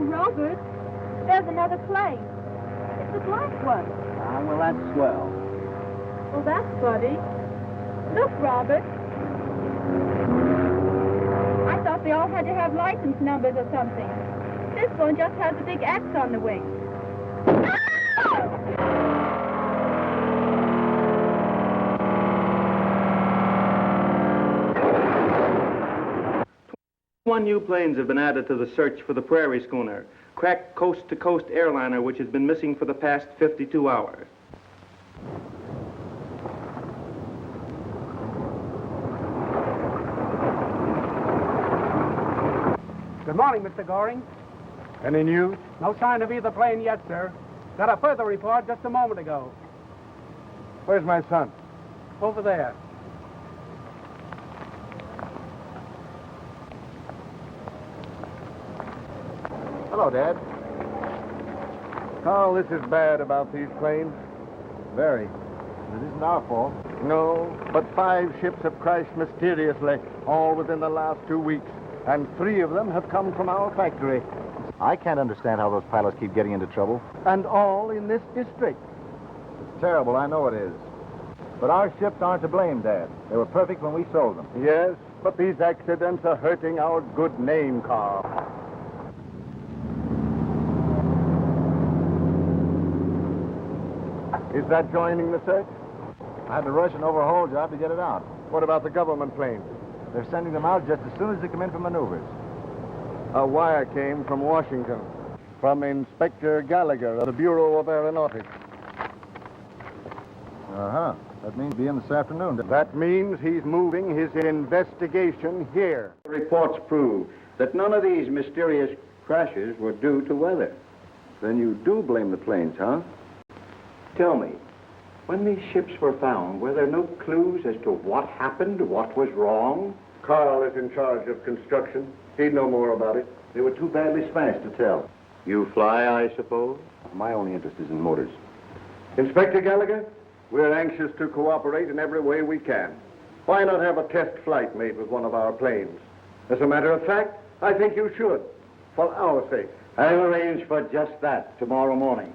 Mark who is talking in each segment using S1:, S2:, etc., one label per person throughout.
S1: Robert, there's another plane. It's a black one.
S2: Ah, well, that's swell.
S1: Well, that's funny. Look, Robert. I thought they all had to have license numbers or something. This one just has a big X on the wing.
S3: One new planes have been added to the search for the Prairie schooner, cracked coast-to-coast airliner, which has been missing for the past 52 hours.
S4: Good morning, Mr. Goring.
S5: Any news?
S4: No sign of either plane yet, sir. Got a further report just a moment ago.
S5: Where's my son?
S4: Over there.
S5: Hello, Dad. Carl, this is bad about these planes. Very. It isn't our fault. No, but 5 ships have crashed mysteriously, all within the last 2 weeks. And 3 of them have come from our factory.
S2: I can't understand how those pilots keep getting into trouble.
S5: And all in this district.
S2: It's terrible, I know it is. But our ships aren't to blame, Dad. They were perfect when we sold them.
S5: Yes, but these accidents are hurting our good name, Carl. Is that joining the search?
S2: I had to rush an overhaul job to get it out.
S5: What about the government planes?
S2: They're sending them out just as soon as they come in for maneuvers.
S5: A wire came from Washington, from Inspector Gallagher of the Bureau of Aeronautics.
S2: Uh-huh. That means he'll be in this afternoon.
S5: That means he's moving his investigation here.
S6: Reports prove that none of these mysterious crashes were due to weather. Then you do blame the planes, huh? Tell me, when these ships were found, were there no clues as to what happened, what was wrong?
S5: Carl is in charge of construction. He'd know more about it.
S6: They were too badly smashed to tell. You fly, I suppose? My only interest is in motors.
S5: Inspector Gallagher, we're anxious to cooperate in every way we can. Why not have a test flight made with one of our planes? As a matter of fact, I think you should, for our sake.
S6: I'll arrange for just that tomorrow morning.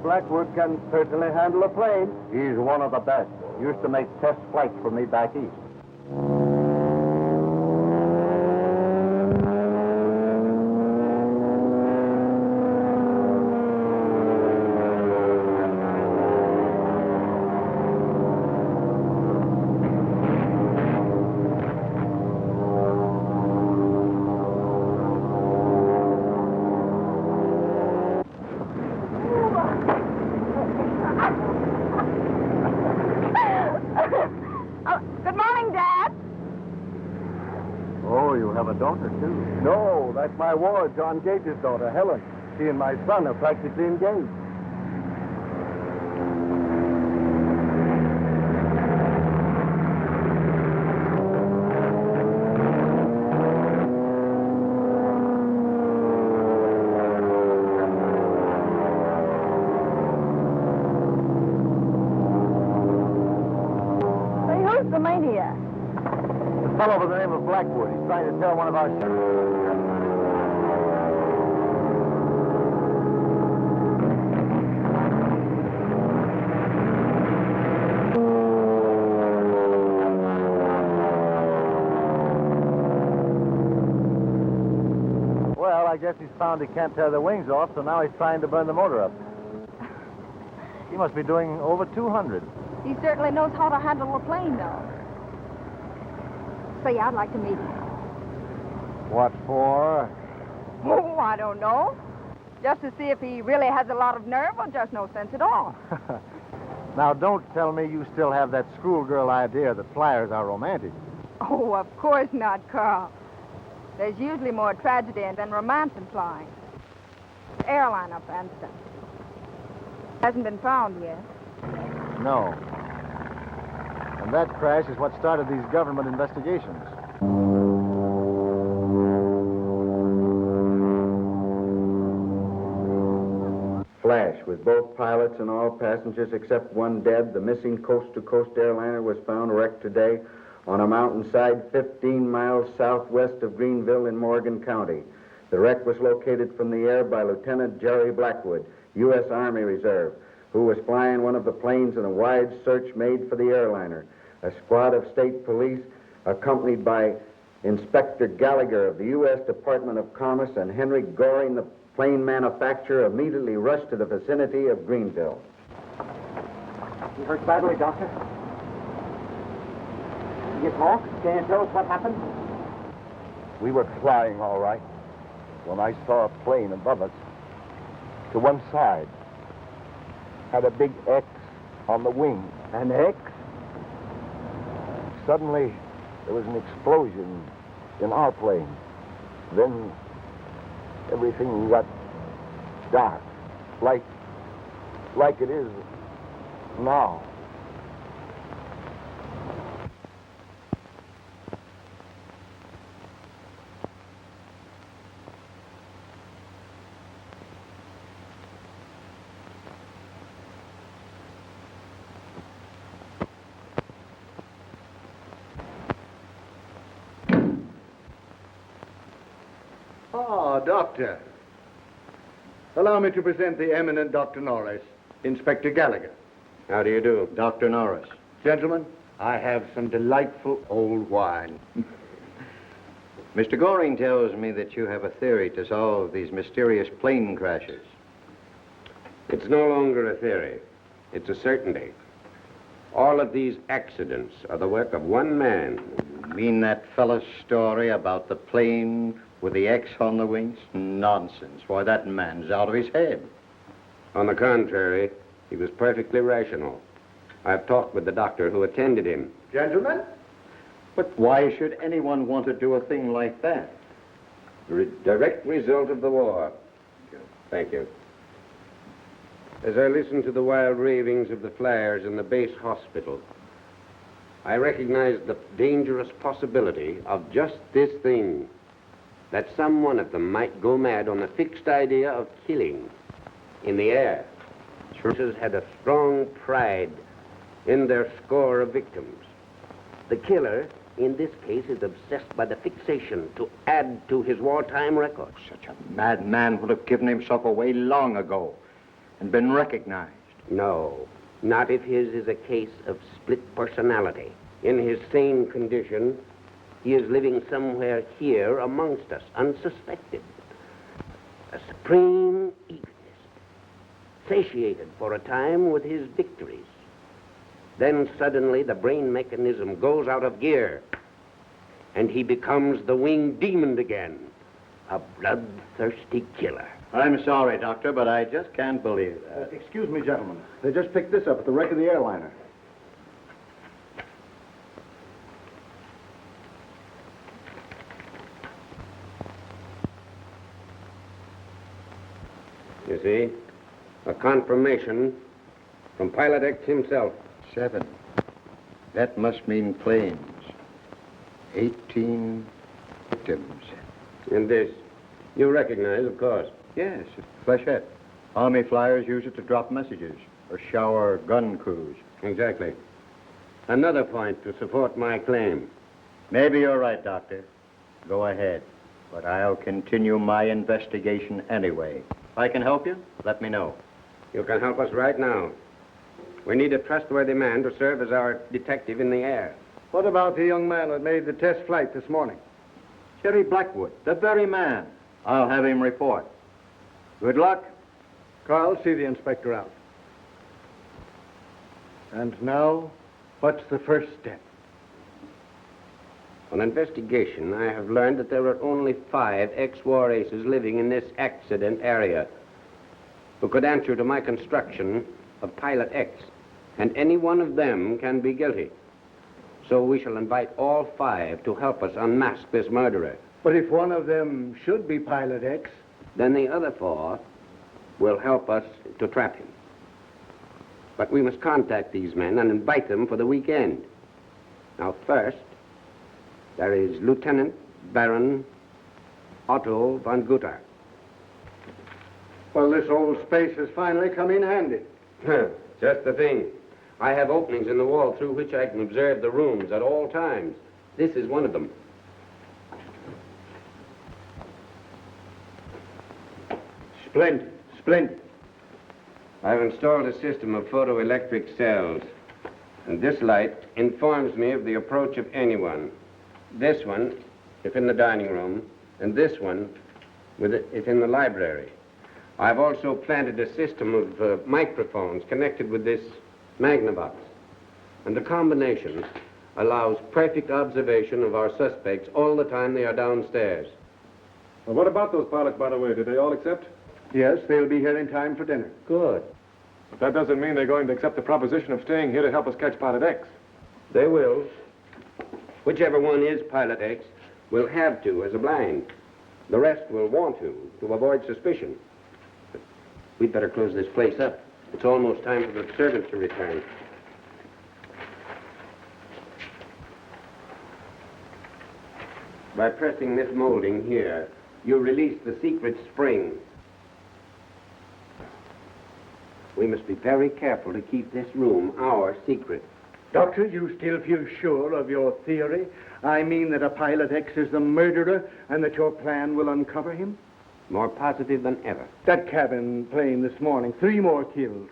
S5: Blackwood can certainly handle a plane.
S2: He's one of the best. Used to make test flights for me back east.
S5: That's my ward, John Gage's daughter, Helen. She and my son are practically engaged.
S1: Say, who's the maniac?
S2: A fellow by the name of Blackwood. He's trying to tell one of our ships. I guess he's found he can't tear the wings off, so now he's trying to burn the motor up. He must be doing over 200.
S1: He certainly knows how to handle a plane, though. Say, I'd like to meet him.
S5: What for?
S1: Oh, I don't know. Just to see if he really has a lot of nerve or just no sense at all.
S2: Now, don't tell me you still have that schoolgirl idea that flyers are romantic.
S1: Oh, of course not, Carl. There's usually more tragedy than romance in flying. Airliner, for instance. Hasn't been found yet.
S2: No. And that crash is what started these government investigations.
S6: flash. With both pilots and all passengers except one dead, the missing coast-to-coast airliner was found wrecked today on a mountainside 15 miles southwest of Greenville in Morgan County. The wreck was located from the air by Lieutenant Jerry Blackwood, U.S. Army Reserve, who was flying one of the planes in a wide search made for the airliner. A squad of state police, accompanied by Inspector Gallagher of the U.S. Department of Commerce and Henry Goring, the plane manufacturer, immediately rushed to the vicinity of Greenville.
S4: You hurt badly, Doctor? Can you talk? Can you tell us what happened?
S5: We were flying all right when I saw a plane above us. To one side, had a big X on the wing.
S4: An X?
S5: Suddenly, there was an explosion in our plane. Then everything got dark, like it is now.
S6: Doctor. Allow me to present the eminent Dr. Norris, Inspector Gallagher.
S7: How do you do, Dr. Norris?
S6: Gentlemen, I have some delightful old wine.
S7: Mr. Goring tells me that you have a theory to solve these mysterious plane crashes.
S8: It's no longer a theory. It's a certainty. All of these accidents are the work of one man.
S7: You mean that fellow's story about the plane with the X on the wings? Nonsense. Why, that man's out of his head.
S8: On the contrary, he was perfectly rational. I've talked with the doctor who attended him.
S6: Gentlemen?
S7: But why should anyone want to do a thing like that?
S8: The direct result of the war. Thank you. As I listened to the wild ravings of the flyers in the base hospital, I recognized the dangerous possibility of just this thing, that some one of them might go mad on the fixed idea of killing in the air. Churches had a strong pride in their score of victims. The killer, in this case, is obsessed by the fixation to add to his wartime record.
S7: Such a madman would have given himself away long ago and been recognized.
S8: No, not if his is a case of split personality. In his sane condition, he is living somewhere here amongst us, unsuspected. A supreme egotist, satiated for a time with his victories. Then suddenly the brain mechanism goes out of gear, and he becomes the winged demon again, a bloodthirsty killer.
S7: I'm sorry, Doctor, but I just can't believe that.
S5: Excuse me, gentlemen. They just picked this up at the wreck of the airliner.
S8: You see, a confirmation from Pilot X himself.
S7: 7. That must mean planes. 18 victims.
S8: And this, you recognize, of course.
S7: Yes, flechette. Army flyers use it to drop messages or shower gun crews.
S8: Exactly. Another point to support my claim.
S7: Maybe you're right, Doctor. Go ahead. But I'll continue my investigation anyway. If I can help you, let me know.
S8: You can help us right now. We need a trustworthy man to serve as our detective in the air.
S6: What about the young man that made the test flight this morning?
S7: Jerry Blackwood, the very man. I'll have him report. Good luck.
S6: Carl, see the inspector out. And now, what's the first step?
S8: On investigation, I have learned that there are only 5 ex-war aces living in this accident area who could answer to my construction of Pilot X, and any one of them can be guilty. So we shall invite all 5 to help us unmask this murderer.
S6: But if one of them should be Pilot X?
S8: Then the other 4 will help us to trap him. But we must contact these men and invite them for the weekend. Now, first, there is Lieutenant Baron Otto von Gutter.
S5: Well, this old space has finally come in handy.
S8: Just the thing. I have openings in the wall through which I can observe the rooms at all times. This is one of them.
S5: Splendid, splendid.
S8: I've installed a system of photoelectric cells, and this light informs me of the approach of anyone. This one, if in the dining room, and this one, if in the library. I've also planted a system of microphones connected with this Magnavox, and the combination allows perfect observation of our suspects all the time they are downstairs.
S9: Well, what about those pilots, by the way? Did they all accept?
S5: Yes, they'll be here in time for dinner.
S8: Good.
S9: But that doesn't mean they're going to accept the proposition of staying here to help us catch Pilot X.
S8: They will. Whichever one is Pilot X will have to as a blind. The rest will want to avoid suspicion. But we'd better close this place up. It's almost time for the servants to return. By pressing this molding here, you release the secret spring. We must be very careful to keep this room our secret.
S5: Doctor, you still feel sure of your theory? I mean that a Pilot X is the murderer and that your plan will uncover him?
S8: More positive than ever.
S5: That cabin plane this morning, 3 more killed.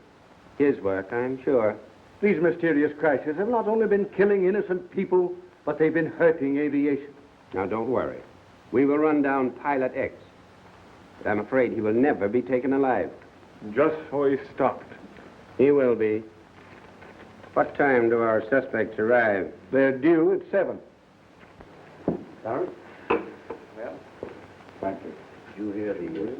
S8: His work, I'm sure.
S5: These mysterious crashes have not only been killing innocent people, but they've been hurting aviation.
S8: Now, don't worry. We will run down Pilot X. But I'm afraid he will never be taken alive.
S9: Just so he stopped.
S8: He will be. What time do our suspects arrive?
S5: They're due at 7.
S8: Sorry?
S6: Well, thank you. You hear the...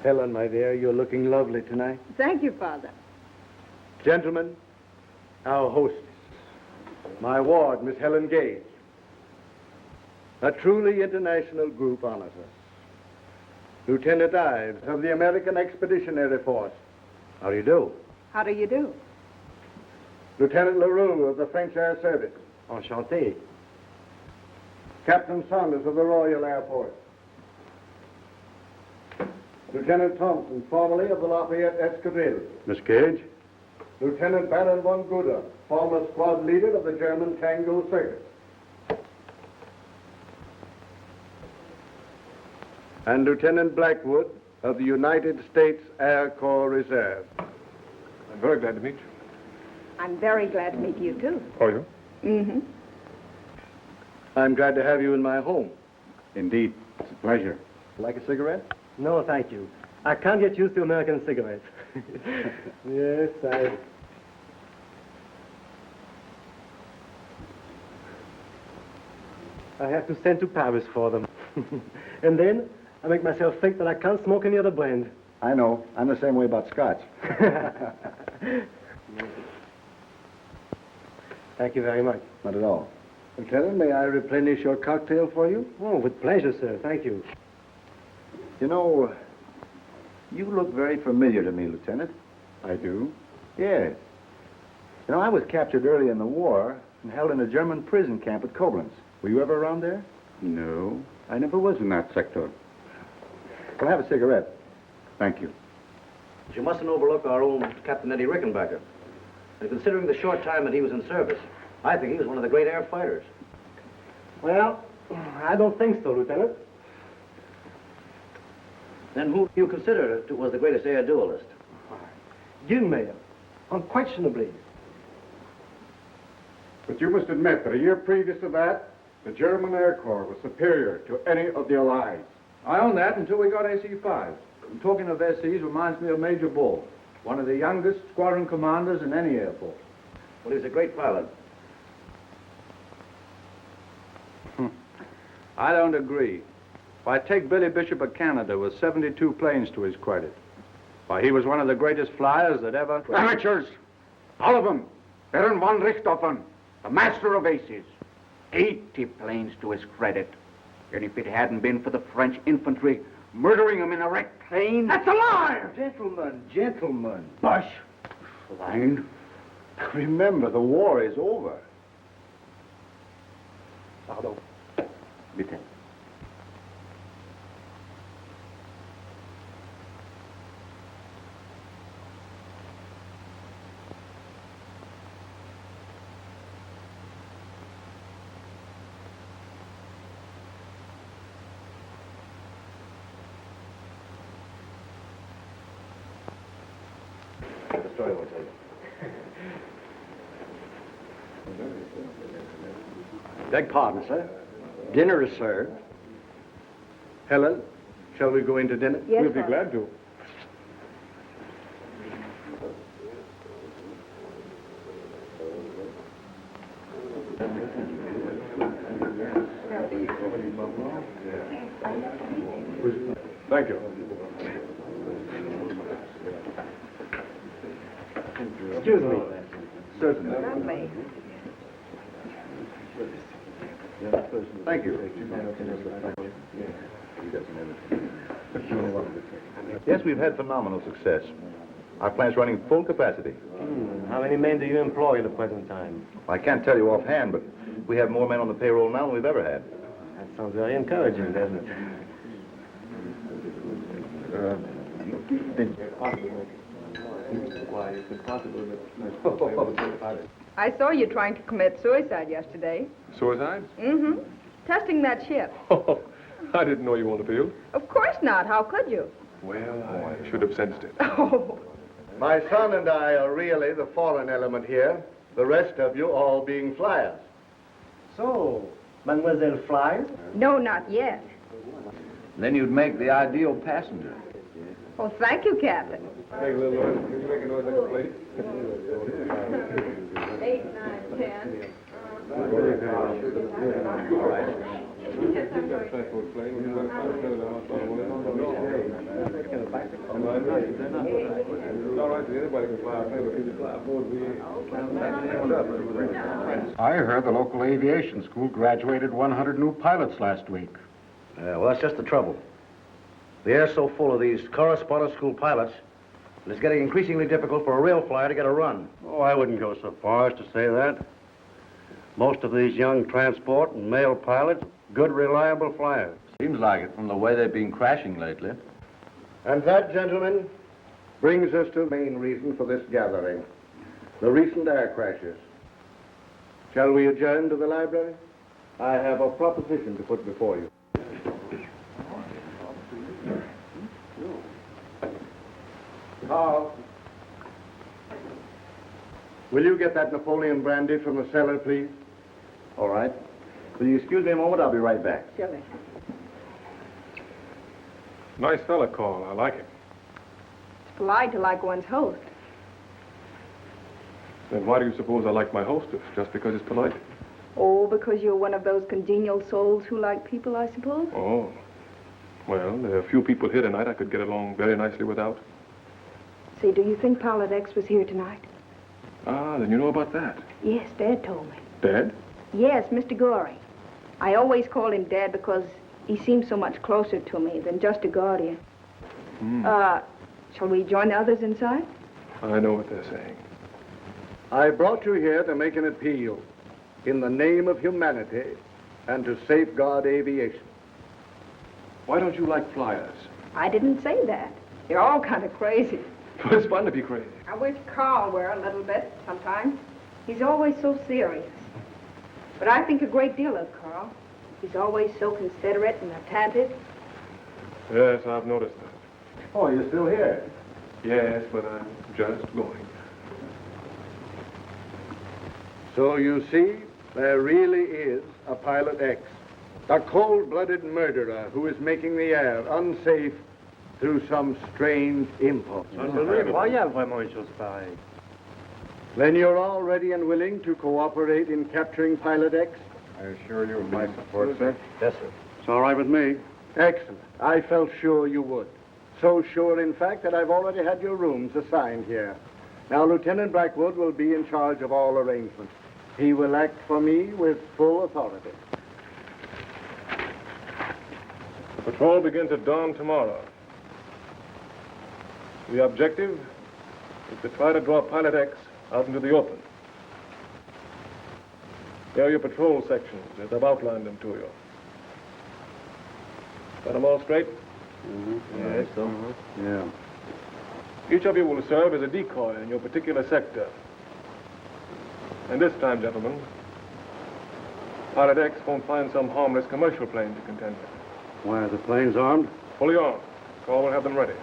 S5: Helen, my dear, you're looking lovely tonight.
S1: Thank you, Father.
S5: Gentlemen, our hostess, my ward, Miss Helen Gage. A truly international group honors us. Lieutenant Ives of the American Expeditionary Force. How do you do?
S1: How do you do?
S5: Lieutenant Leroux of the French Air Service.
S2: Enchanté.
S5: Captain Saunders of the Royal Air Force. Lieutenant Thompson, formerly of the Lafayette Escadrille.
S9: Miss Gage?
S5: Lieutenant Baron von Guder, former squad leader of the German Tango Circus. And Lieutenant Blackwood of the United States Air Corps Reserve.
S9: I'm very glad to meet you.
S1: I'm very glad to meet you, too.
S9: Are you?
S1: Mm-hmm.
S5: I'm glad to have you in my home.
S6: Indeed. It's a pleasure.
S5: Like a cigarette?
S2: No, thank you. I can't get used to American cigarettes.
S5: Yes,
S2: I have to send to Paris for them. And then I make myself think that I can't smoke any other brand.
S6: I know. I'm the same way about Scotch.
S2: Thank you very much.
S6: Not at all.
S5: Lieutenant, may I replenish your cocktail for you?
S2: Oh, with pleasure, sir. Thank you.
S6: You know, you look very familiar to me, Lieutenant.
S5: I do.
S6: Yes. You know, I was captured early in the war and held in a German prison camp at Koblenz. Were you ever around there?
S5: No, I never was in that sector.
S6: Well, have a cigarette.
S5: Thank you.
S10: But you mustn't overlook our own Captain Eddie Rickenbacker. And considering the short time that he was in service, I think he was one of the great air fighters.
S2: Well, I don't think so, Lieutenant.
S10: Then who do you consider was the greatest air duelist?
S2: Gilmayer, unquestionably.
S5: But you must admit that a year previous to that, the German Air Corps was superior to any of the Allies.
S11: I own that until we got AC-5. And talking of SCs reminds me of Major Bull, one of the youngest squadron commanders in any air force.
S10: Well, he's a great pilot.
S11: I don't agree. Why, take Billy Bishop of Canada with 72 planes to his credit. Why, he was one of the greatest flyers that ever...
S5: Amateurs! All of them! Baron von Richthofen, the master of aces. 80 planes to his credit. And if it hadn't been for the French infantry murdering him in a wrecked plane... That's a lie!
S6: Gentlemen, gentlemen.
S5: Bush! Swine.
S6: Remember, the war is over.
S4: Pardon.
S6: Bitte.
S11: The story will tell you.
S6: Beg pardon, sir. Dinner is served. Helen, shall we go into dinner?
S1: Yes,
S9: We'll be
S1: Father.
S9: glad to. Thank you.
S4: Excuse me.
S6: Certainly.
S1: Lovely.
S6: Thank you.
S2: Yes, we've had phenomenal success. Our plant's running full capacity.
S10: How many men do you employ at the present time?
S2: I can't tell you offhand, but we have more men on the payroll now than we've ever had.
S10: That sounds very encouraging, doesn't it?
S1: I saw you trying to commit suicide yesterday.
S9: Suicide?
S1: Mm-hmm. Testing that ship.
S9: Oh, I didn't know you were on the field.
S1: Of course not. How could you?
S9: Well, I should have sensed it.
S1: Oh.
S5: My son and I are really the foreign element here, the rest of you all being flyers.
S10: So, Mademoiselle Flyer?
S1: No, not yet.
S6: Then you'd make the ideal passenger.
S1: Oh, thank you, Captain.
S9: Make a little noise. Can you make a noise like a plate?
S1: 8, 9, 10.
S5: I heard the local aviation school graduated 100 new pilots last week.
S10: Well, that's just the trouble. The air's so full of these correspondence school pilots, that it's getting increasingly difficult for a real flyer to get a run.
S6: Oh, I wouldn't go so far as to say that. Most of these young transport and mail pilots, good, reliable flyers.
S2: Seems like it from the way they've been crashing lately.
S5: And that, gentlemen, brings us to the main reason for this gathering, the recent air crashes. Shall we adjourn to the library? I have a proposition to put before you. Carl, will you get that Napoleon brandy from the cellar, please?
S2: All right. Will you excuse me a moment? I'll be right back.
S1: Silly.
S9: Nice fella, Carl. I like him.
S1: It's polite to like one's host.
S9: Then why do you suppose I like my hostess? Just because it's polite?
S1: Oh, because you're one of those congenial souls who like people, I suppose?
S9: Oh. Well, there are a few people here tonight I could get along very nicely without.
S1: Say, do you think Pilot X was here tonight?
S9: Ah, then you know about that.
S1: Yes, Dad told me.
S9: Dad?
S1: Yes, Mr. Gorey. I always called him Dad because he seems so much closer to me than just a guardian. Shall we join the others inside?
S9: I know what they're saying.
S5: I brought you here to make an appeal in the name of humanity and to safeguard aviation.
S9: Why don't you like flyers?
S1: I didn't say that. You're all kind of crazy.
S9: It's fun to be crazy.
S1: I wish Carl were a little bit sometimes. He's always so serious. But I think a great deal of Carl. He's always so considerate and attentive.
S9: Yes, I've noticed that.
S5: Oh, you're still here?
S9: Yes, but I'm just going.
S5: So you see, there really is a Pilot X, a cold-blooded murderer who is making the air unsafe through some strange impulse.
S10: Incroyable, vraiment, une chose pareille.
S5: Then you're all ready and willing to cooperate in capturing Pilot X?
S6: I assure you of my support, sir.
S10: Yes, sir.
S6: It's all right with me.
S5: Excellent. I felt sure you would. So sure, in fact, that I've already had your rooms assigned here. Now, Lieutenant Blackwood will be in charge of all arrangements. He will act for me with full authority.
S9: The patrol begins at dawn tomorrow. The objective is to try to draw Pilot X out into the open. They're your patrol sections, as I've outlined them to you. Got them all straight?
S11: Mm-hmm.
S2: So?
S11: Yeah.
S9: Each of you will serve as a decoy in your particular sector. And this time, gentlemen, Pilot X won't find some harmless commercial plane to contend with.
S11: Why, are the planes armed?
S9: Fully armed. Call will have them ready.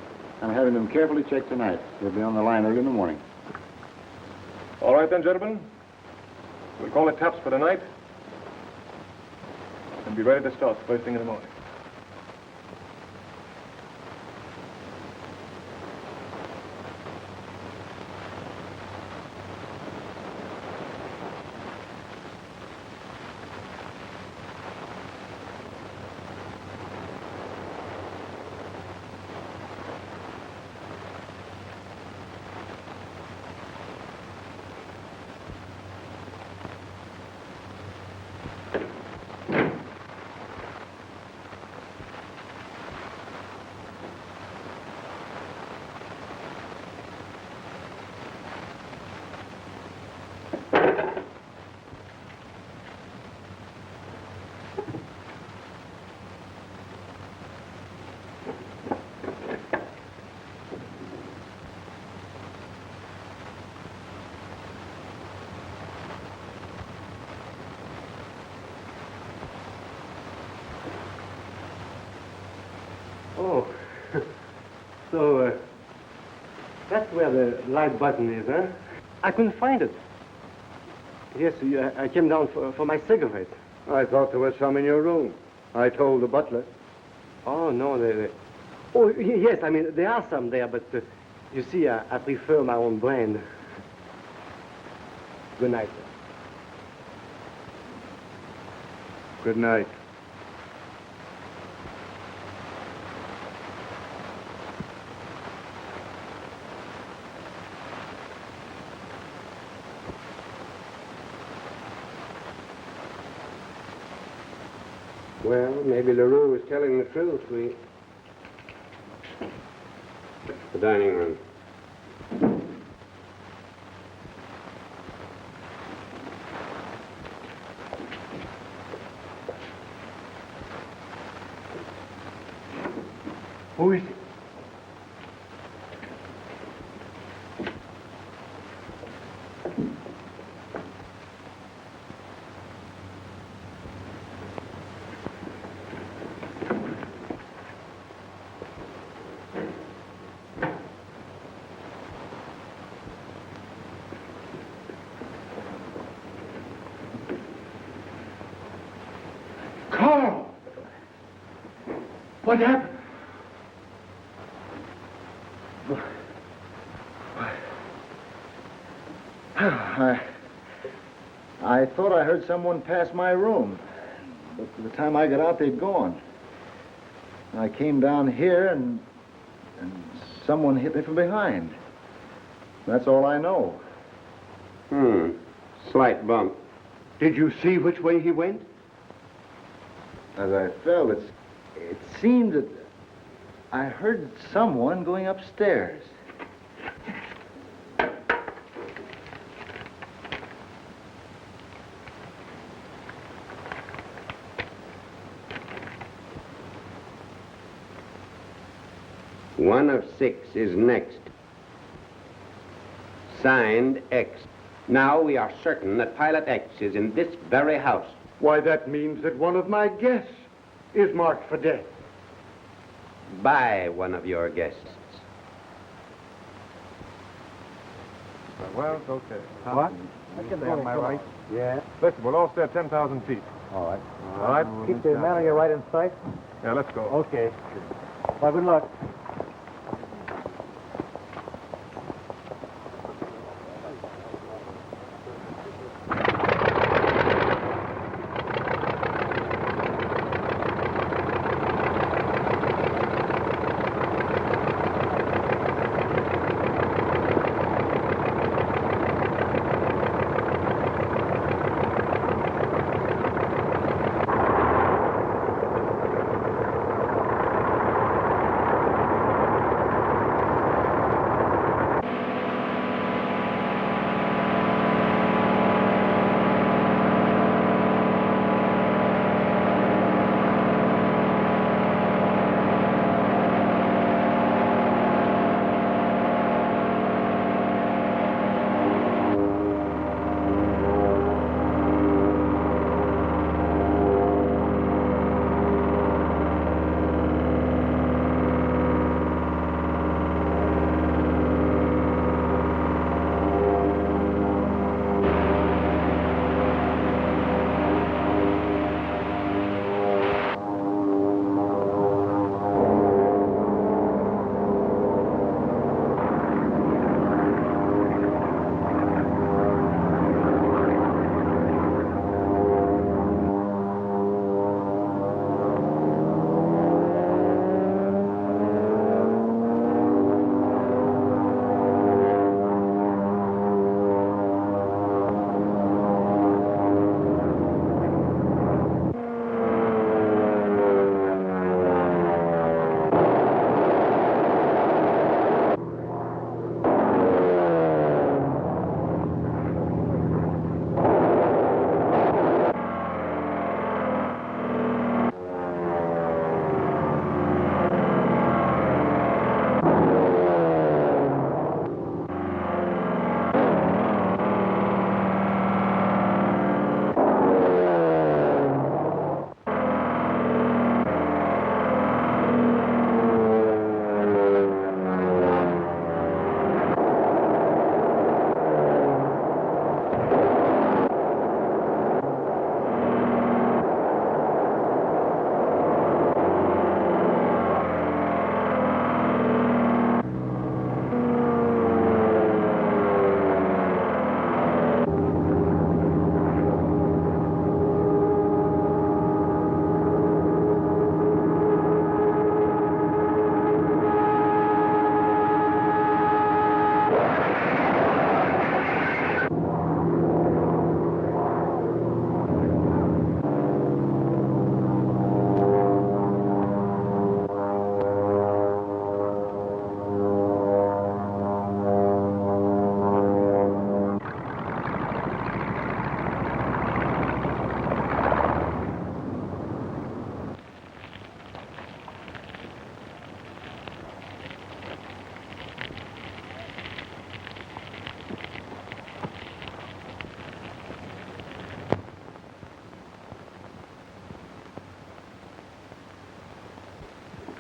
S2: I'm having them carefully checked tonight. They'll be on the line early in the morning.
S9: All right then, gentlemen. We'll call it taps for tonight. And be ready to start first thing in the morning.
S12: Oh, so that's where the light button is, huh? I couldn't find it. Yes, I came down for my cigarette.
S5: I thought there was some in your room. I told the butler.
S12: Oh, no, Oh, yes, I mean, there are some there, but you see, I prefer my own brand. Good night, sir.
S5: Good night.
S8: Well, maybe LaRue is telling the truth. The dining room.
S12: Who is it?
S5: Carl! What happened?
S2: I thought I heard someone pass my room. But by the time I got out, they'd gone. I came down here and someone hit me from behind. That's all I know.
S8: Slight bump.
S5: Did you see which way he went?
S2: As I fell, it seemed that I heard someone going upstairs.
S8: One of 6 is next. Signed X. Now we are certain that Pilot X is in this very house.
S5: Why, that means that one of my guests is marked for death.
S8: By one of your guests.
S9: Well, it's okay.
S4: What?
S9: Am I right?
S4: Yeah.
S9: Listen, we'll all stay at 10,000 feet.
S4: All right.
S9: All right?
S4: Keep the man on your right in sight.
S9: Yeah, let's go.
S4: Okay. Well, good luck.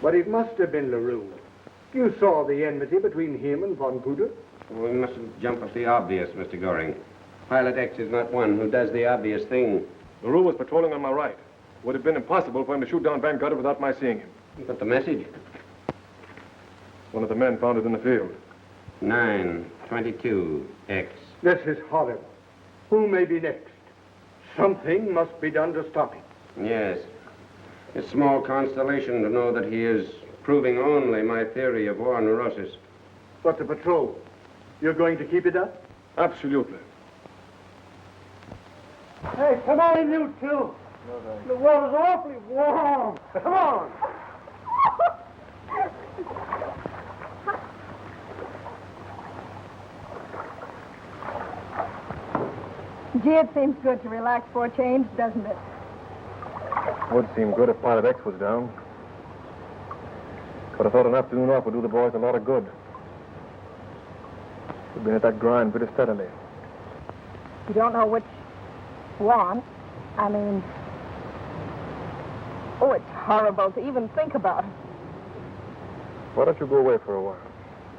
S5: But it must have been LaRue. You saw the enmity between him and Von Guter.
S8: We mustn't jump at the obvious, Mr. Goring. Pilot X is not one who does the obvious thing.
S9: LaRue was patrolling on my right. Would have been impossible for him to shoot down Van Gutter without my seeing him.
S8: But the message?
S9: One of the men found it in the field.
S8: 922X.
S5: This is horrible. Who may be next? Something must be done to stop him.
S8: Yes. It's small consolation to know that he is proving only my theory of war neurosis.
S5: But the patrol, you're going to keep it up?
S9: Absolutely.
S12: Hey, come on, you two. The water's awfully warm. Come on.
S1: Gee, it seems good to relax for a change, doesn't it?
S9: Would seem good if Pilot X was down. But I thought an afternoon off would do the boys a lot of good. We've been at that grind pretty steadily.
S1: You don't know which one. I mean, oh, it's horrible to even think about it.
S9: Why don't you go away for a while?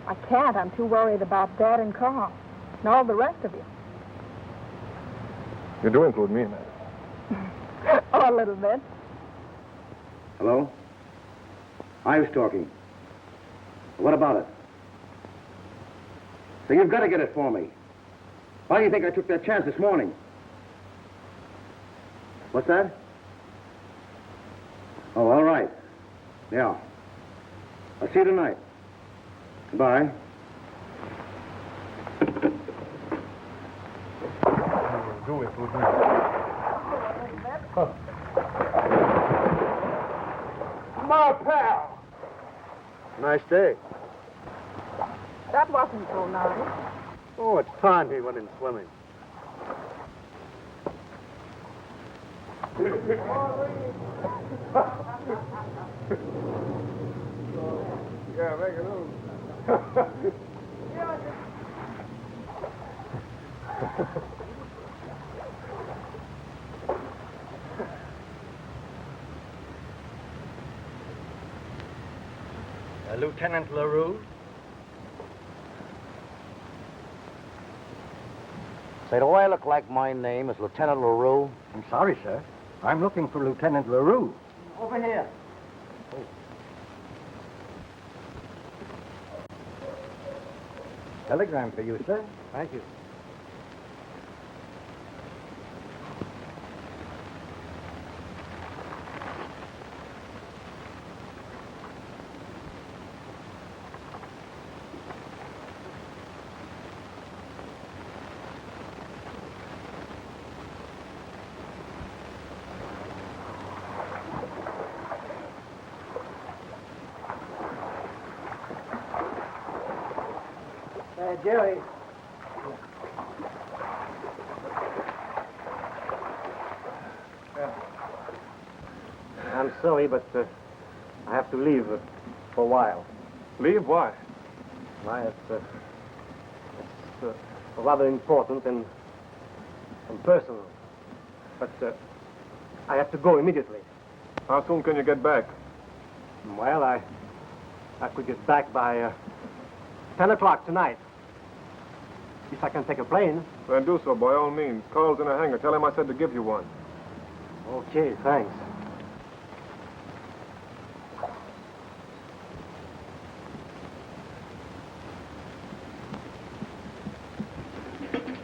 S1: I can't. I'm too worried about Dad and Carl and all the rest of you.
S9: You do include me in that.
S1: Oh, a little bit.
S10: Hello? I was talking. What about it? So you've got to get it for me. Why do you think I took that chance this morning? What's that? Oh, all right. Yeah. I'll see you tonight. Goodbye.
S9: Do it with me.
S5: My pal!
S10: Nice day.
S1: That wasn't so nice.
S5: Oh, it's time he went in swimming.
S9: Yeah, make it move.
S10: Lieutenant LaRue? Say, do I look like my name is Lieutenant LaRue?
S5: I'm sorry, sir. I'm looking for Lieutenant LaRue.
S12: Over here.
S5: Telegram for you, sir.
S12: Thank you. Jerry. I'm sorry, but I have to leave for a while.
S9: Leave? Why?
S12: Why, it's rather important and personal. But I have to go immediately.
S9: How soon can you get back?
S12: Well, I could get back by 10 o'clock tonight. If I can take a plane.
S9: Then do so, by all means. Carl's in a hangar. Tell him I said to give you one.
S12: Okay, thanks.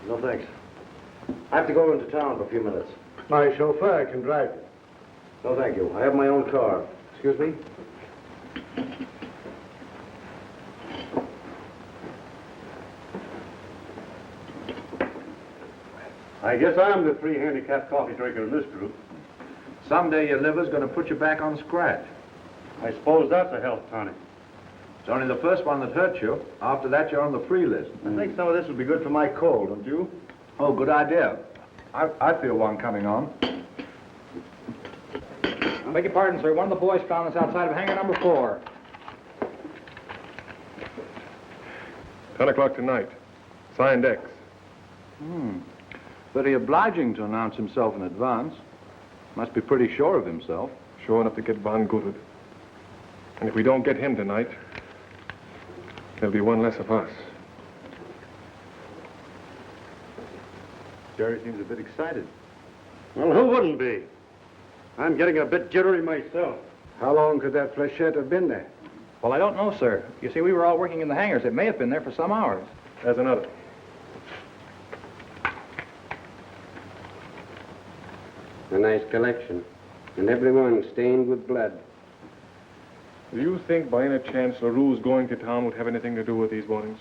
S10: No, thanks. I have to go into town for a few minutes.
S5: My chauffeur can drive you.
S10: No, thank you. I have my own car. Excuse me?
S11: I guess I'm the three-handicapped coffee drinker in this group. Someday your liver's going to put you back on scratch. I suppose that's a health tonic. It's only the first one that hurts you. After that, you're on the free list.
S2: I think some of this would be good for my cold, don't you?
S11: Oh, good idea. I feel one coming on.
S13: I beg your pardon, sir. One of the boys found us outside of hangar number 4.
S9: 10 o'clock tonight. Signed X.
S11: Very obliging to announce himself in advance. Must be pretty sure of himself.
S9: Sure enough to get Von Guted. And if we don't get him tonight, there'll be one less of us.
S5: Jerry seems a bit excited.
S10: Well, who wouldn't be? I'm getting a bit jittery myself.
S5: How long could that flechette have been there?
S13: Well, I don't know, sir. You see, we were all working in the hangars. It may have been there for some hours.
S9: There's another.
S8: A nice collection. And every one stained with blood.
S9: Do you think by any chance LaRue's going to town would have anything to do with these warnings?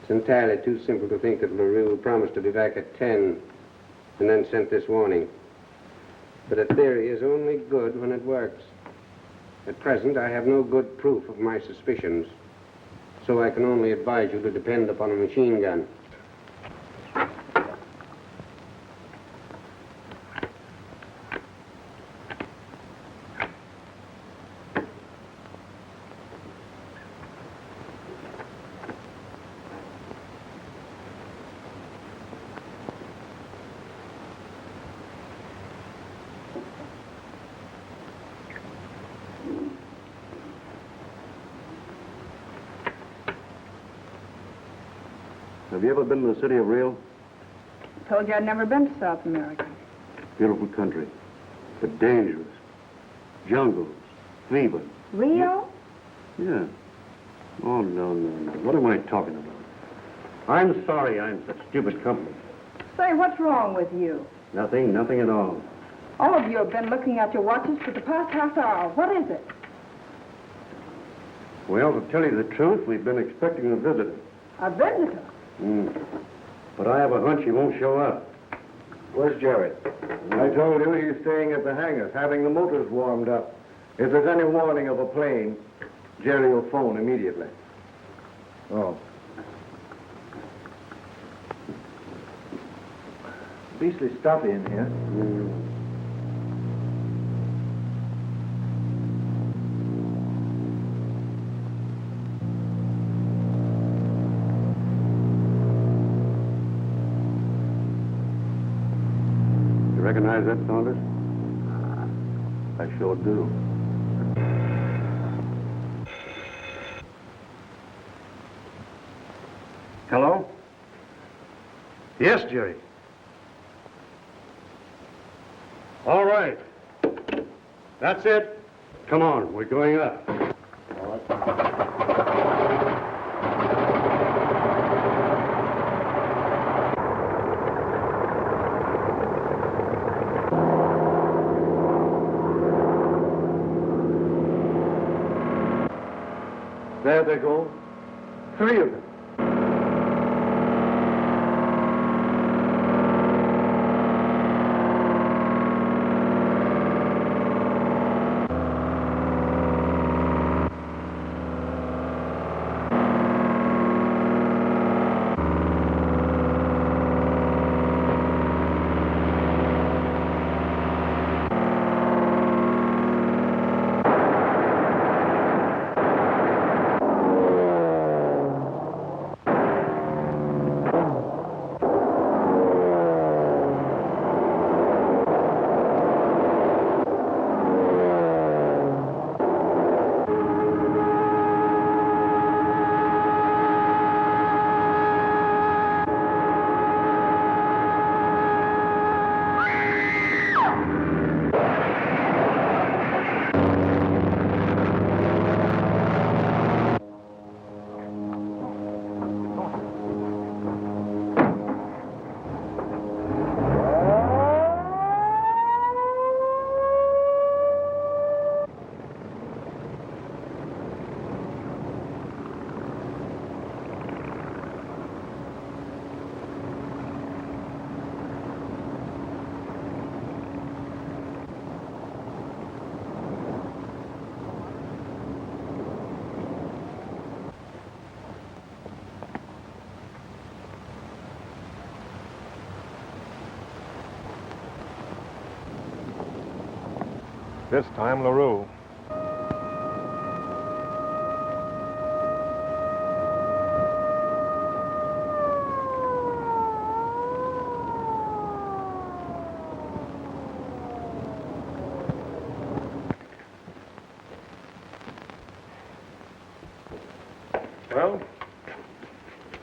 S8: It's entirely too simple to think that LaRue promised to be back at 10 and then sent this warning. But a theory is only good when it works. At present, I have no good proof of my suspicions, so I can only advise you to depend upon a machine gun.
S6: Have you ever been to the city of Rio?
S1: Told you I'd never been to South America.
S6: Beautiful country, but dangerous. Jungles, fever.
S1: Rio?
S6: Yeah. Oh, no. What am I talking about? I'm sorry I'm such stupid company.
S1: Say, what's wrong with you?
S6: Nothing at all.
S1: All of you have been looking at your watches for the past half hour. What is it?
S6: Well, to tell you the truth, we've been expecting a visitor.
S1: A visitor?
S6: But I have a hunch he won't show up.
S5: Where's Jerry? I told you he's staying at the hangars, having the motors warmed up. If there's any warning of a plane, Jerry will phone immediately. Oh. Beastly stuffy in here.
S6: You recognize that, Saunders? I sure do.
S10: Hello? Yes, Jerry. All right. That's it. Come on, we're going up. All right.
S5: There they go. 3 of them.
S9: This time, LaRue.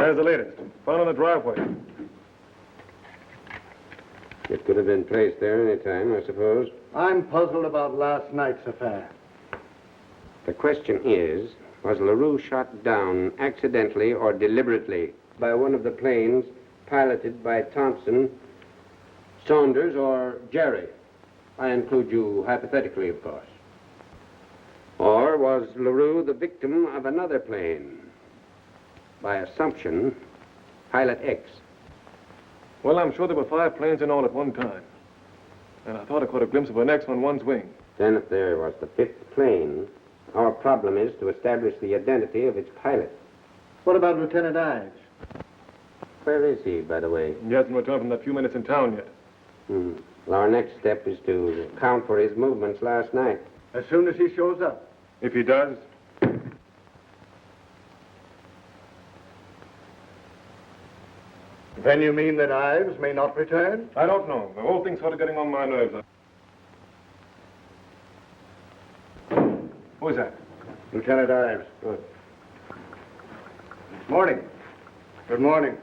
S9: There's the latest. Found in the driveway.
S8: It could have been placed there any time, I suppose.
S5: I'm puzzled about last night's affair.
S8: The question is, was LaRue shot down accidentally or deliberately by one of the planes piloted by Thompson, Saunders, or Jerry? I include you hypothetically, of course. Or was LaRue the victim of another plane? By assumption, Pilot X.
S9: Well, I'm sure there were 5 planes in all at one time. And I thought I caught a glimpse of an X on one's wing.
S8: Then if there was the 5th plane, our problem is to establish the identity of its pilot.
S5: What about Lieutenant Ives?
S8: Where is he, by the way?
S9: He hasn't returned from that few minutes in town yet.
S8: Well, our next step is to account for his movements last night.
S5: As soon as he shows up.
S9: If he does,
S5: Then you mean that Ives may not return?
S9: I don't know. The whole thing's sort of getting on my nerves. Who is that?
S5: Lieutenant Ives. Good. Morning. Good morning.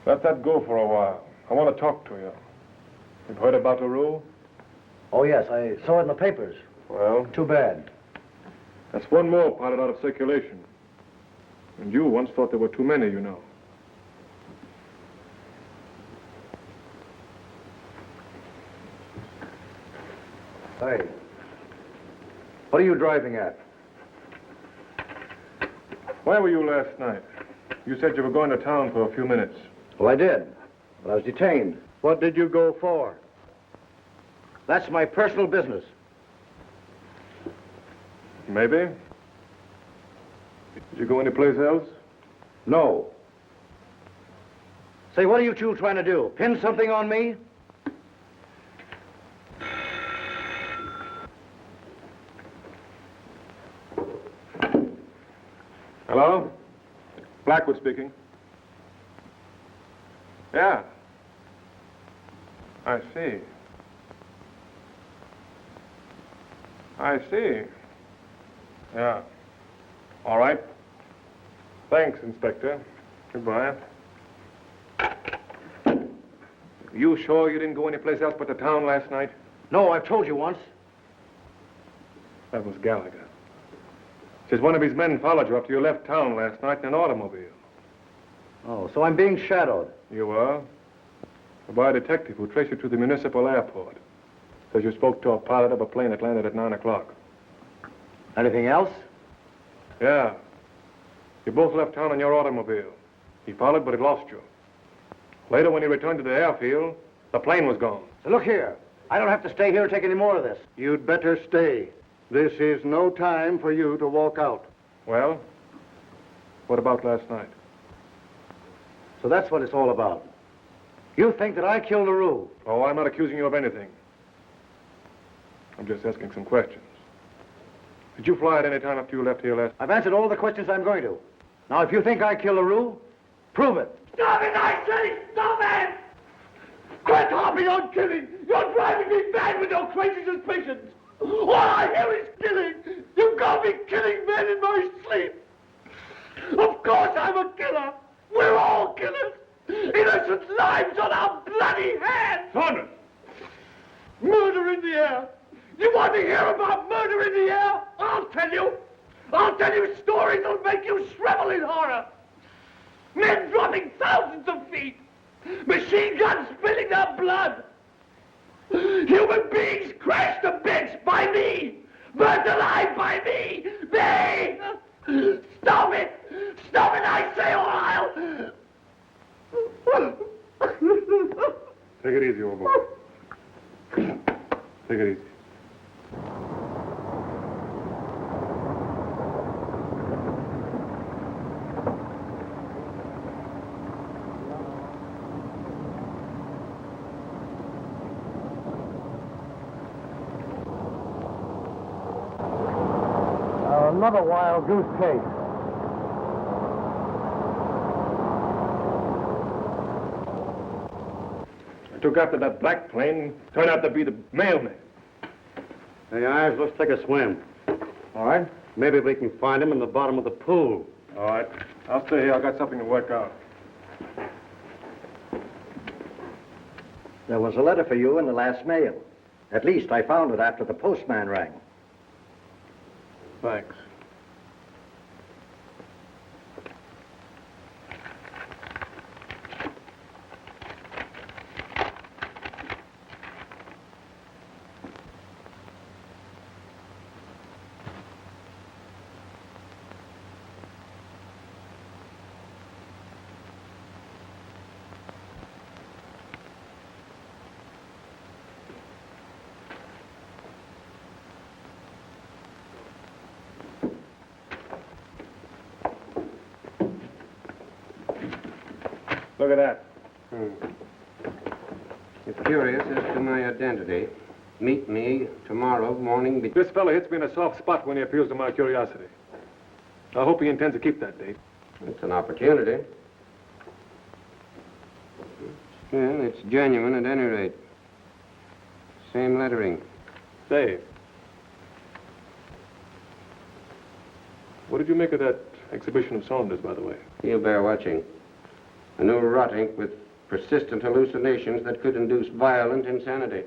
S9: Let that go for a while. I want to talk to you. You've heard about LaRue?
S10: Oh, yes, I saw it in the papers.
S9: Well?
S10: Too bad.
S9: That's one more pilot out of circulation. And you once thought there were too many, you know.
S10: Hey, what are you driving at?
S9: Where were you last night? You said you were going to town for a few minutes.
S10: Well, I did, but I was detained.
S5: What did you go for?
S10: That's my personal business.
S9: Maybe. Did you go anyplace else?
S10: No. Say, what are you two trying to do? Pin something on me?
S9: Hello? Blackwood speaking. Yeah. I see. I see. Yeah. All right. Thanks, Inspector. Goodbye. You sure you didn't go anyplace else but to town last night?
S10: No, I've told you once.
S9: That was Gallagher. Says one of his men followed you after you left town last night in an automobile.
S10: Oh, so I'm being shadowed.
S9: You were? By a detective who traced you to the municipal airport. Says you spoke to a pilot of a plane that landed at 9 o'clock.
S10: Anything else?
S9: Yeah. You both left town in your automobile. He followed, but he lost you. Later, when he returned to the airfield, the plane was gone.
S10: So look here. I don't have to stay here and take any more of this.
S5: You'd better stay. This is no time for you to walk out.
S9: Well, what about last night?
S10: So that's what it's all about. You think that I killed LaRue?
S9: Oh, I'm not accusing you of anything. I'm just asking some questions. Did you fly at any time after you left here last?
S10: I've answered all the questions I'm going to. Now, if you think I killed LaRue, prove it.
S14: Stop it, I say! Stop it! Quit harping on killing! You're driving me mad with your crazy suspicions! All I hear is killing! You've got me killing men in my sleep! Of course I'm a killer! We're all killers! Innocent lives on our bloody hands!
S9: Saunders!
S14: Murder in the air! You want to hear about murder in the air? I'll tell you! I'll tell you stories that'll make you shrivel in horror! Men dropping thousands of feet! Machine guns spilling their blood! Human beings crashed to bits by me! Burned alive by me! They! Stop it! Stop it, I say, or I'll...
S9: Take it easy, old boy. Take it easy.
S5: another wild goose chase.
S9: I took after that black plane. Turned out to be the mailman.
S10: Hey, Irons, let's take a swim.
S9: All right?
S10: Maybe we can find him in the bottom of the pool.
S9: All right. I'll stay here. I got something to work out.
S7: There was a letter for you in the last mail. At least I found it after the postman rang.
S9: Thanks. Look at that.
S8: If curious as to my identity, meet me tomorrow morning.
S9: This fellow hits me in a soft spot when he appeals to my curiosity. I hope he intends to keep that date.
S8: It's an opportunity. Well, it's genuine at any rate. Same lettering.
S9: Say, what did you make of that exhibition of Saunders, by the way?
S8: You'll bear watching. A new rot ink with persistent hallucinations that could induce violent insanity.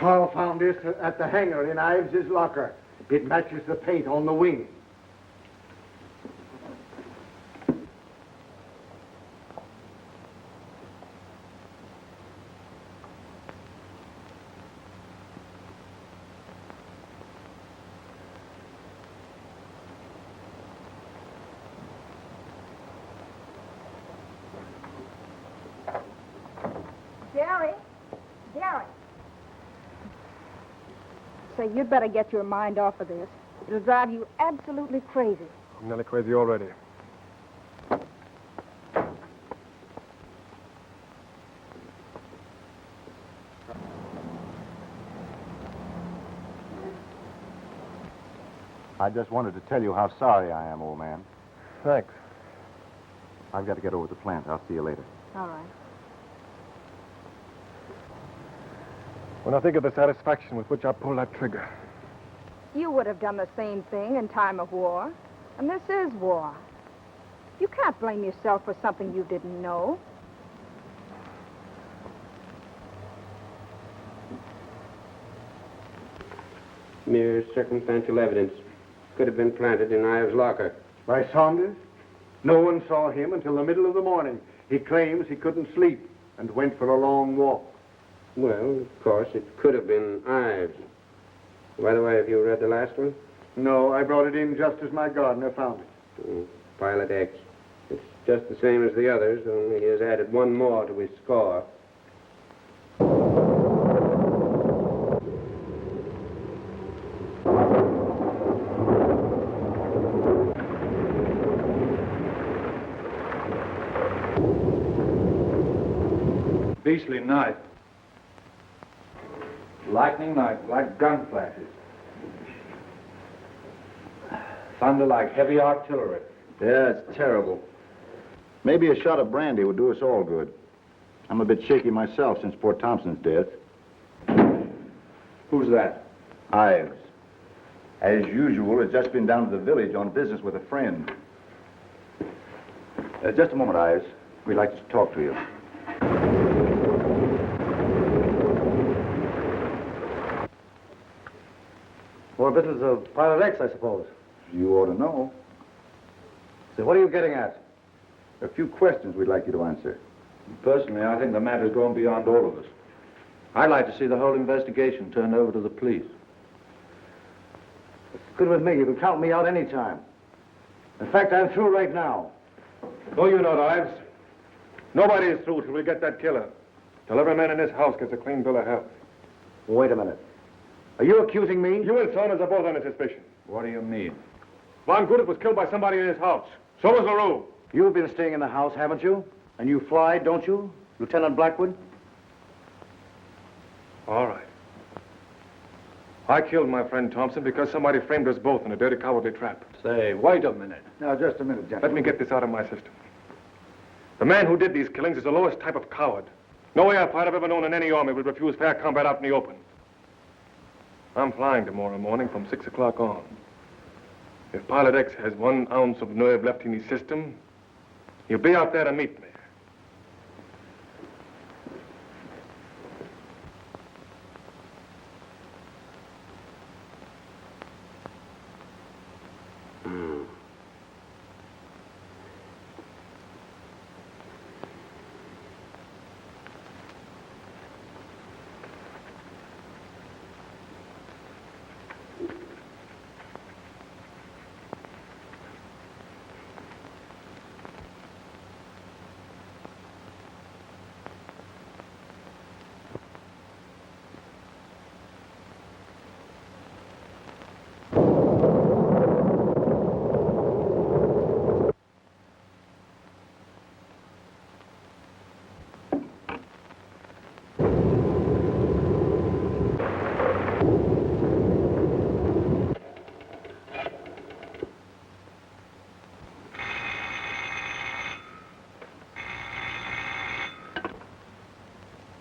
S5: Carl found this at the hangar in Ives' locker. It matches the paint on the wing.
S1: Jerry. Say, you'd better get your mind off of this. It'll drive you absolutely crazy.
S9: I'm nearly crazy already.
S6: I just wanted to tell you how sorry I am, old man.
S9: Thanks.
S6: I've got to get over to the plant. I'll see you later.
S1: All right.
S9: When I think of the satisfaction with which I pulled that trigger.
S1: You would have done the same thing in time of war. And this is war. You can't blame yourself for something you didn't know.
S8: Mere circumstantial evidence. Could have been planted in Ives' locker.
S5: By Saunders? No one saw him until the middle of the morning. He claims he couldn't sleep and went for a long walk.
S8: Well, of course, it could have been Ives. By the way, have you read the last one?
S5: No, I brought it in just as my gardener found it.
S8: Pilot X. It's just the same as the others, only he has added one more to his score.
S11: Beastly night. Lightning like gun flashes. Thunder like heavy artillery.
S2: Yeah, it's terrible. Maybe a shot of brandy would do us all good. I'm a bit shaky myself since poor Thompson's death.
S11: Who's that?
S2: Ives. As usual, has just been down to the village on business with a friend. Just a moment, Ives. We'd like to talk to you.
S10: More business of Pilot X, I suppose.
S2: You ought to know.
S10: So what are you getting at?
S2: A few questions we'd like you to answer.
S11: Personally, I think the matter's gone beyond all of us. I'd like to see the whole investigation turned over to the police.
S10: It's good with me. You can count me out any time. In fact, I'm through right now.
S9: No, you're not, Ives. Nobody is through till we get that killer. Till every man in this house gets a clean bill of health.
S10: Wait a minute. Are you accusing me?
S9: You and Saunders are both under suspicion.
S11: What do you mean?
S9: Von Goodett was killed by somebody in his house. So was LaRue.
S10: You've been staying in the house, haven't you? And you fly, don't you, Lieutenant Blackwood?
S9: All right. I killed my friend Thompson because somebody framed us both in a dirty, cowardly trap.
S11: Say, wait a minute.
S2: Now, just a minute, gentlemen.
S9: Let me get this out of my system. The man who did these killings is the lowest type of coward. No airfighter I've ever known in any army would refuse fair combat out in the open. I'm flying tomorrow morning from 6 o'clock on. If Pilot X has 1 ounce of nerve left in his system, he'll be out there to meet me.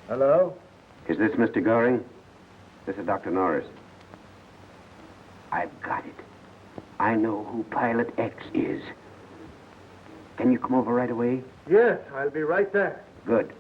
S10: Hello?
S8: Is this Mr. Goring? This is Dr. Norris. I've got it. I know who Pilot X is. Can you come over right away?
S5: Yes, I'll be right there.
S8: Good.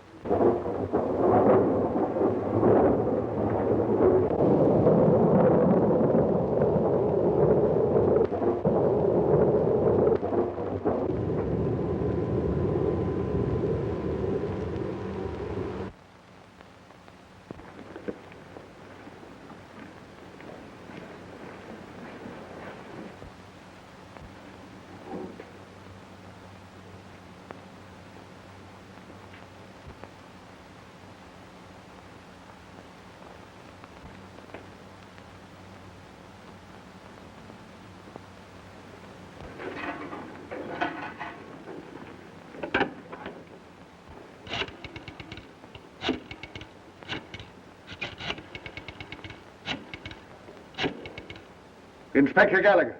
S5: Inspector Gallagher.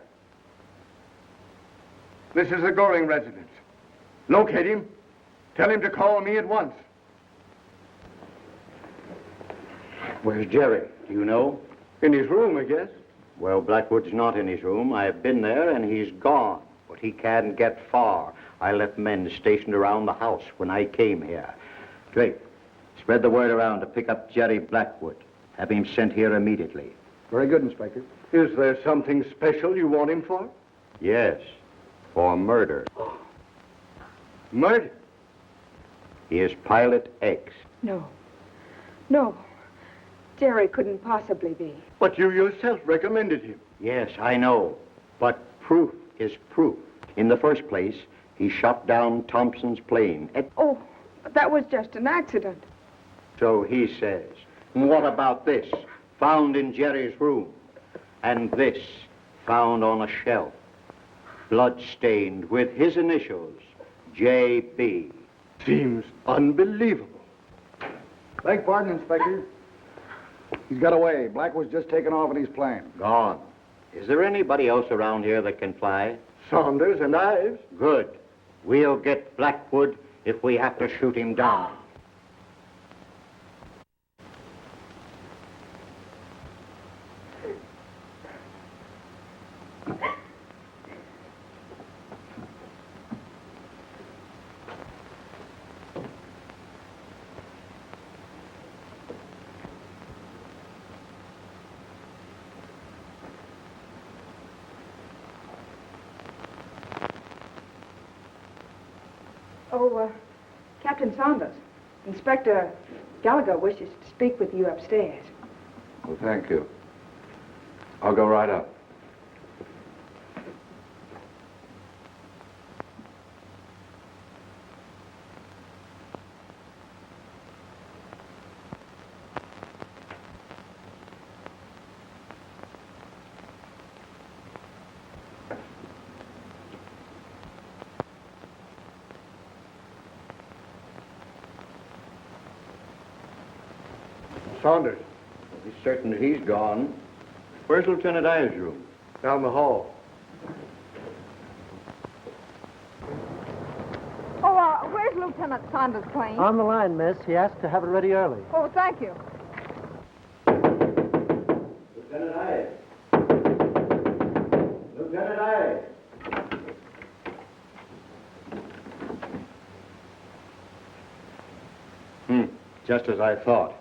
S5: This is the Goring residence. Locate him. Tell him to call me at once.
S7: Where's Jerry? Do you know?
S5: In his room, I guess.
S7: Well, Blackwood's not in his room. I have been there, and he's gone. But he can't get far. I left men stationed around the house when I came here. Drake, spread the word around to pick up Jerry Blackwood. Have him sent here immediately.
S5: Very good, Inspector. Is there something special you want him for?
S7: Yes, for murder.
S5: Murder?
S7: He is Pilot X.
S1: No. No. Jerry couldn't possibly be.
S5: But you yourself recommended him.
S7: Yes, I know. But proof is proof. In the first place, he shot down Thompson's plane.
S1: Oh, that was just an accident.
S7: So he says. And what about this? Found in Jerry's room. And this, found on a shelf. Blood-stained with his initials, J.B.
S5: Seems unbelievable.
S13: Beg pardon, Inspector. He's got away. Blackwood's just taken off in his plane.
S7: Gone. Is there anybody else around here that can fly?
S5: Saunders and Ives.
S7: Good. We'll get Blackwood if we have to shoot him down.
S1: Oh, Captain Saunders, Inspector Gallagher wishes to speak with you upstairs.
S6: Well, thank you. I'll go right up.
S5: Saunders.
S7: He's certain that he's gone. Where's Lieutenant Ives' room?
S5: Down the hall.
S1: Oh, where's Lieutenant Saunders' plane?
S12: On the line, miss. He asked to have it ready early.
S1: Oh, thank you.
S7: Lieutenant Ives. Lieutenant Ives. Just as I thought.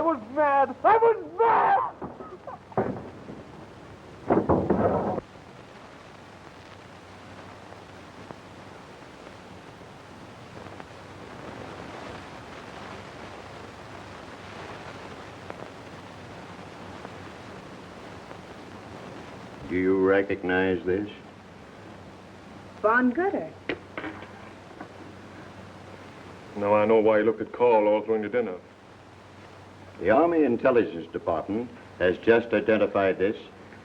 S14: was mad. I was mad.
S7: Do you recognize this?
S1: Von Gooder.
S9: Now I know why you looked at Call all through your dinner.
S7: The Army Intelligence Department has just identified this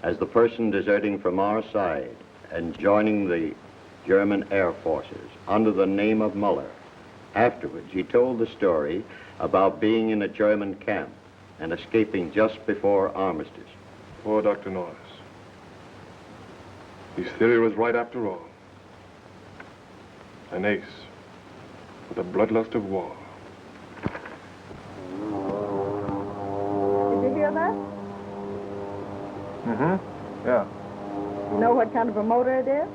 S7: as the person deserting from our side and joining the German Air Forces under the name of Muller. Afterwards, he told the story about being in a German camp and escaping just before armistice.
S9: Poor Dr. Norris. His theory was right after all. An ace with the bloodlust of war.
S1: Did you hear that?
S9: Mm-hmm. Yeah.
S1: You know what kind of a motor it is?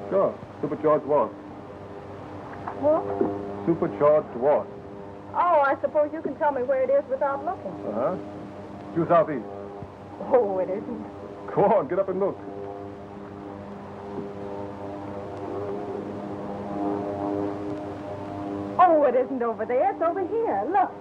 S9: Sure. Supercharged what?
S1: What?
S9: Supercharged what?
S1: Oh, I suppose you can tell me where it is without looking.
S9: Uh-huh. Due southeast.
S1: Oh, it isn't.
S9: Go on, get up and look.
S1: Oh, it isn't over there. It's over here. Look.